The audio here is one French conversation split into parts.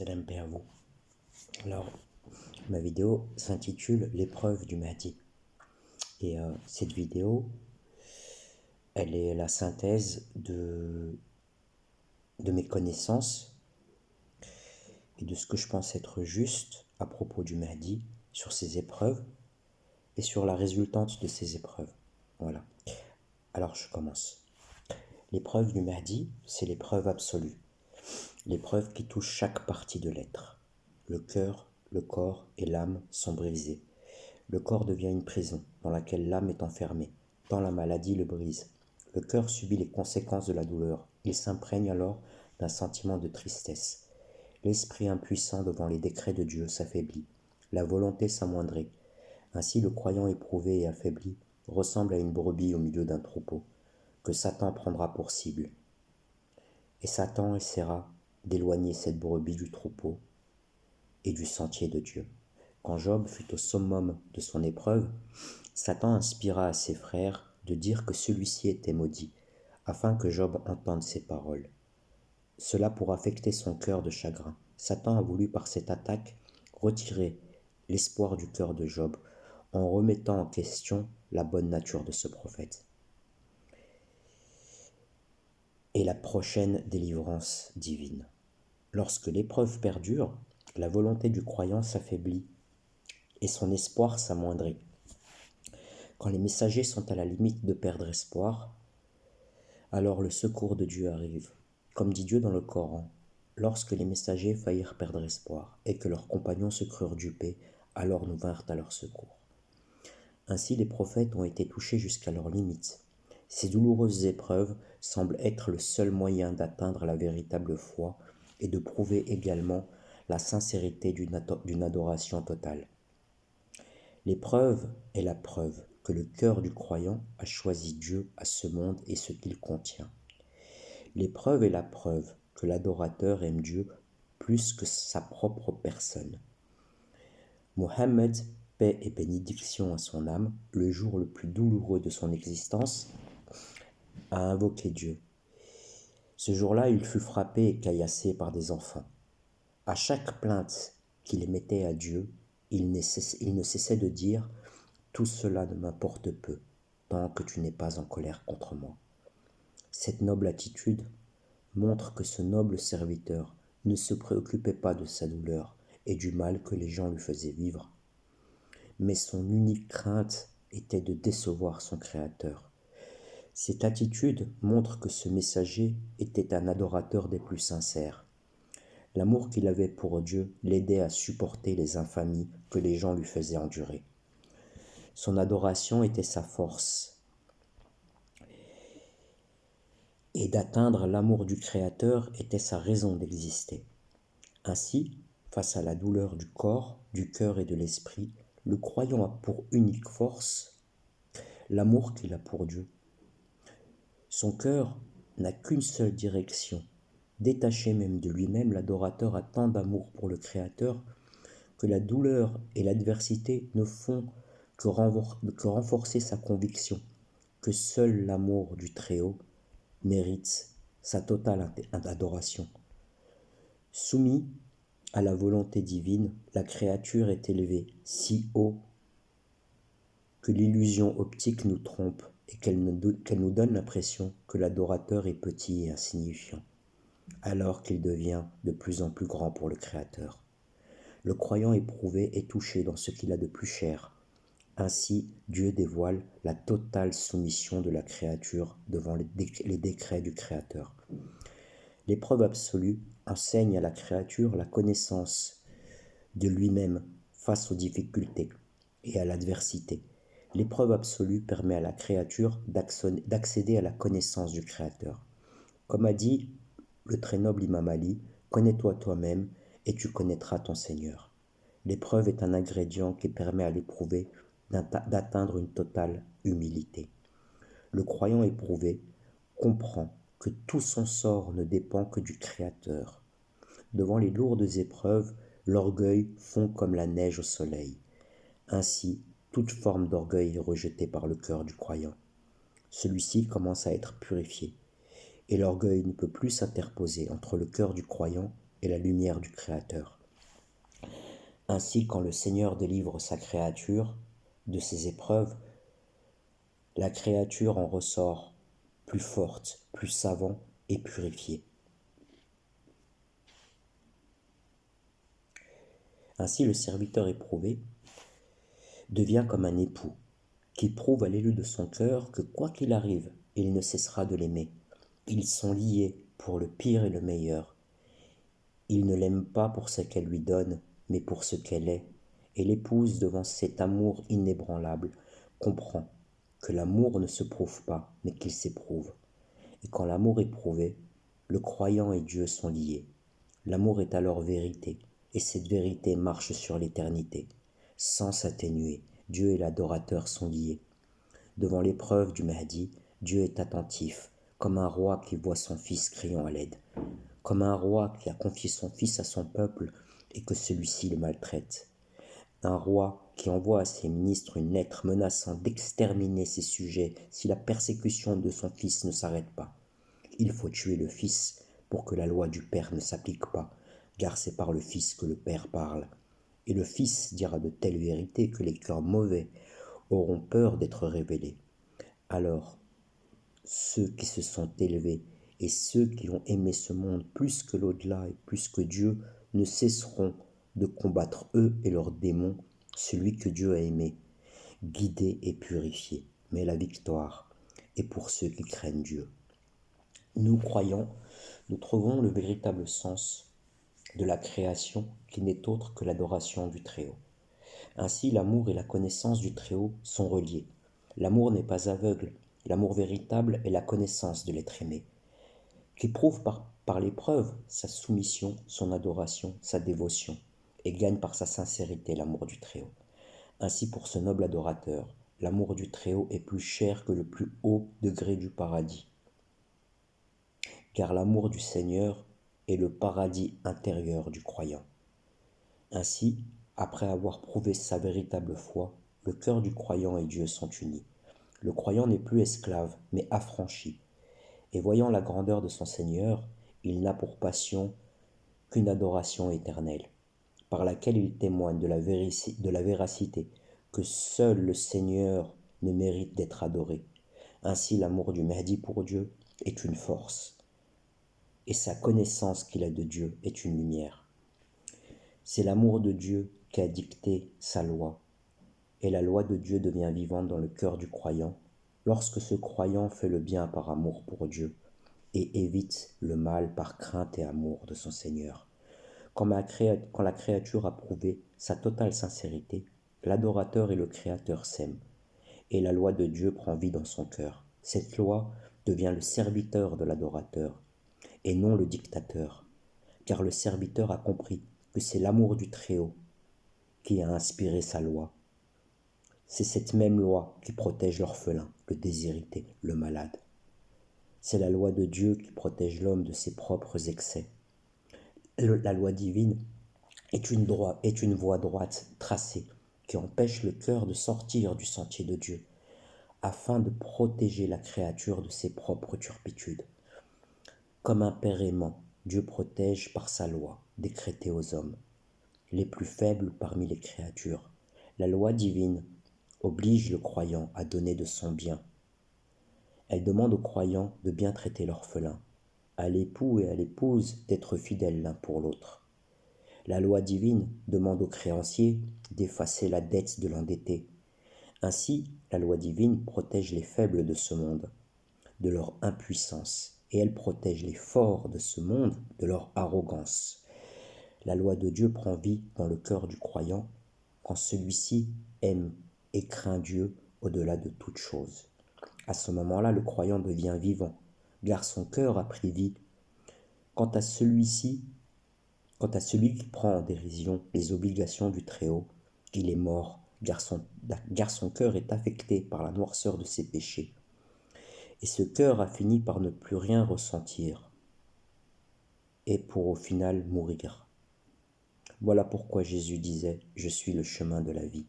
Salam paix à vous. Alors, ma vidéo s'intitule L'épreuve du Mahdi. Et cette vidéo, elle est la synthèse de mes connaissances et de ce que je pense être juste à propos du Mahdi, sur ses épreuves et sur la résultante de ces épreuves. Voilà. Alors, je commence. L'épreuve du Mahdi, c'est l'épreuve absolue. L'épreuve qui touche chaque partie de l'être. Le cœur, le corps et l'âme sont brisés. Le corps devient une prison dans laquelle l'âme est enfermée, tant la maladie le brise. Le cœur subit les conséquences de la douleur. Il s'imprègne alors d'un sentiment de tristesse. L'esprit impuissant devant les décrets de Dieu s'affaiblit. La volonté s'amoindrit. Ainsi le croyant éprouvé et affaibli ressemble à une brebis au milieu d'un troupeau, que Satan prendra pour cible. Et Satan essaiera d'éloigner cette brebis du troupeau et du sentier de Dieu. Quand Job fut au summum de son épreuve, Satan inspira à ses frères de dire que celui-ci était maudit, afin que Job entende ces paroles. Cela pour affecter son cœur de chagrin. Satan a voulu par cette attaque retirer l'espoir du cœur de Job, en remettant en question la bonne nature de ce prophète. Et la prochaine délivrance divine. Lorsque l'épreuve perdure, la volonté du croyant s'affaiblit et son espoir s'amoindrit. Quand les messagers sont à la limite de perdre espoir, alors le secours de Dieu arrive. Comme dit Dieu dans le Coran, lorsque les messagers faillirent perdre espoir et que leurs compagnons se crurent dupés, alors nous vinrent à leur secours. Ainsi les prophètes ont été touchés jusqu'à leurs limites. Ces douloureuses épreuves semblent être le seul moyen d'atteindre la véritable foi et de prouver également la sincérité d'une adoration totale. L'épreuve est la preuve que le cœur du croyant a choisi Dieu à ce monde et ce qu'il contient. L'épreuve est la preuve que l'adorateur aime Dieu plus que sa propre personne. Mohammed, paix et bénédiction à son âme, le jour le plus douloureux de son existence, a invoqué Dieu. Ce jour-là, il fut frappé et caillassé par des enfants. À chaque plainte qu'il émettait à Dieu, il ne cessait de dire « Tout cela ne m'importe peu, tant que tu n'es pas en colère contre moi. » Cette noble attitude montre que ce noble serviteur ne se préoccupait pas de sa douleur et du mal que les gens lui faisaient vivre, mais son unique crainte était de décevoir son Créateur. Cette attitude montre que ce messager était un adorateur des plus sincères. L'amour qu'il avait pour Dieu l'aidait à supporter les infamies que les gens lui faisaient endurer. Son adoration était sa force. Et d'atteindre l'amour du Créateur était sa raison d'exister. Ainsi, face à la douleur du corps, du cœur et de l'esprit, le croyant a pour unique force l'amour qu'il a pour Dieu. Son cœur n'a qu'une seule direction. Détaché même de lui-même, l'adorateur a tant d'amour pour le Créateur que la douleur et l'adversité ne font que renforcer sa conviction que seul l'amour du Très-Haut mérite sa totale adoration. Soumis à la volonté divine, la créature est élevée si haut que l'illusion optique nous trompe et qu'elle nous donne l'impression que l'adorateur est petit et insignifiant, alors qu'il devient de plus en plus grand pour le Créateur. Le croyant éprouvé est touché dans ce qu'il a de plus cher. Ainsi, Dieu dévoile la totale soumission de la créature devant les décrets du Créateur. L'épreuve absolue enseigne à la créature la connaissance de lui-même face aux difficultés et à l'adversité. L'épreuve absolue permet à la créature d'accéder à la connaissance du Créateur. Comme a dit le très noble Imam Ali, « Connais-toi toi-même et tu connaîtras ton Seigneur ». L'épreuve est un ingrédient qui permet à l'éprouvé d'atteindre une totale humilité. Le croyant éprouvé comprend que tout son sort ne dépend que du Créateur. Devant les lourdes épreuves, l'orgueil fond comme la neige au soleil. Ainsi, toute forme d'orgueil est rejetée par le cœur du croyant. Celui-ci commence à être purifié, et l'orgueil ne peut plus s'interposer entre le cœur du croyant et la lumière du Créateur. Ainsi, quand le Seigneur délivre sa créature de ses épreuves, la créature en ressort plus forte, plus savante et purifiée. Ainsi, le serviteur éprouvé devient comme un époux qui prouve à l'élu de son cœur que quoi qu'il arrive, il ne cessera de l'aimer. Ils sont liés pour le pire et le meilleur. Il ne l'aime pas pour ce qu'elle lui donne, mais pour ce qu'elle est. Et l'épouse, devant cet amour inébranlable, comprend que l'amour ne se prouve pas, mais qu'il s'éprouve. Et quand l'amour est prouvé, le croyant et Dieu sont liés. L'amour est alors vérité, et cette vérité marche sur l'éternité, sans s'atténuer. Dieu et l'adorateur sont liés. Devant l'épreuve du Mahdi, Dieu est attentif, comme un roi qui voit son fils criant à l'aide, comme un roi qui a confié son fils à son peuple et que celui-ci le maltraite. Un roi qui envoie à ses ministres une lettre menaçant d'exterminer ses sujets si la persécution de son fils ne s'arrête pas. Il faut tuer le fils pour que la loi du Père ne s'applique pas, car c'est par le Fils que le Père parle. Et le Fils dira de telles vérités que les cœurs mauvais auront peur d'être révélés. Alors, ceux qui se sont élevés et ceux qui ont aimé ce monde plus que l'au-delà et plus que Dieu ne cesseront de combattre eux et leurs démons, celui que Dieu a aimé, guidé et purifié. Mais la victoire est pour ceux qui craignent Dieu. Nous croyons, nous trouvons le véritable sens de la création qui n'est autre que l'adoration du Très-Haut. Ainsi, l'amour et la connaissance du Très-Haut sont reliés. L'amour n'est pas aveugle, l'amour véritable est la connaissance de l'être aimé, qui prouve par l'épreuve sa soumission, son adoration, sa dévotion, et gagne par sa sincérité l'amour du Très-Haut. Ainsi, pour ce noble adorateur, l'amour du Très-Haut est plus cher que le plus haut degré du paradis, car l'amour du Seigneur est le paradis intérieur du croyant. Ainsi, après avoir prouvé sa véritable foi, le cœur du croyant et Dieu sont unis. Le croyant n'est plus esclave, mais affranchi. Et voyant la grandeur de son Seigneur, il n'a pour passion qu'une adoration éternelle, par laquelle il témoigne de la véracité, que seul le Seigneur ne mérite d'être adoré. Ainsi, l'amour du Mahdi pour Dieu est une force, et sa connaissance qu'il a de Dieu est une lumière. C'est l'amour de Dieu qui a dicté sa loi, et la loi de Dieu devient vivante dans le cœur du croyant, lorsque ce croyant fait le bien par amour pour Dieu, et évite le mal par crainte et amour de son Seigneur. Quand la créature a prouvé sa totale sincérité, l'adorateur et le Créateur s'aiment, et la loi de Dieu prend vie dans son cœur. Cette loi devient le serviteur de l'adorateur, et non le dictateur, car le serviteur a compris que c'est l'amour du Très-Haut qui a inspiré sa loi. C'est cette même loi qui protège l'orphelin, le déshérité, le malade. C'est la loi de Dieu qui protège l'homme de ses propres excès. La loi divine est une voie droite tracée qui empêche le cœur de sortir du sentier de Dieu, afin de protéger la créature de ses propres turpitudes. Comme un père aimant, Dieu protège par sa loi, décrétée aux hommes, les plus faibles parmi les créatures. La loi divine oblige le croyant à donner de son bien. Elle demande aux croyants de bien traiter l'orphelin, à l'époux et à l'épouse d'être fidèles l'un pour l'autre. La loi divine demande aux créanciers d'effacer la dette de l'endetté. Ainsi, la loi divine protège les faibles de ce monde, de leur impuissance, et elle protège les forts de ce monde de leur arrogance. La loi de Dieu prend vie dans le cœur du croyant quand celui-ci aime et craint Dieu au-delà de toute chose. À ce moment-là, le croyant devient vivant, car son cœur a pris vie. Quant à celui qui prend en dérision les obligations du Très-Haut, il est mort, car son cœur est affecté par la noirceur de ses péchés. Et ce cœur a fini par ne plus rien ressentir, et pour au final mourir. Voilà pourquoi Jésus disait « Je suis le chemin de la vie »,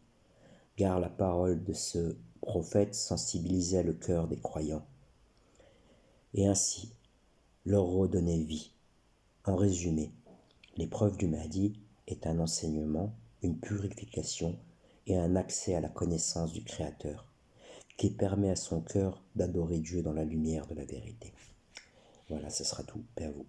car la parole de ce prophète sensibilisait le cœur des croyants, et ainsi leur redonnait vie. En résumé, L'épreuve du Mahdi est un enseignement, une purification et un accès à la connaissance du Créateur qui permet à son cœur d'adorer Dieu dans la lumière de la vérité. Voilà, ce sera tout. Paix à vous.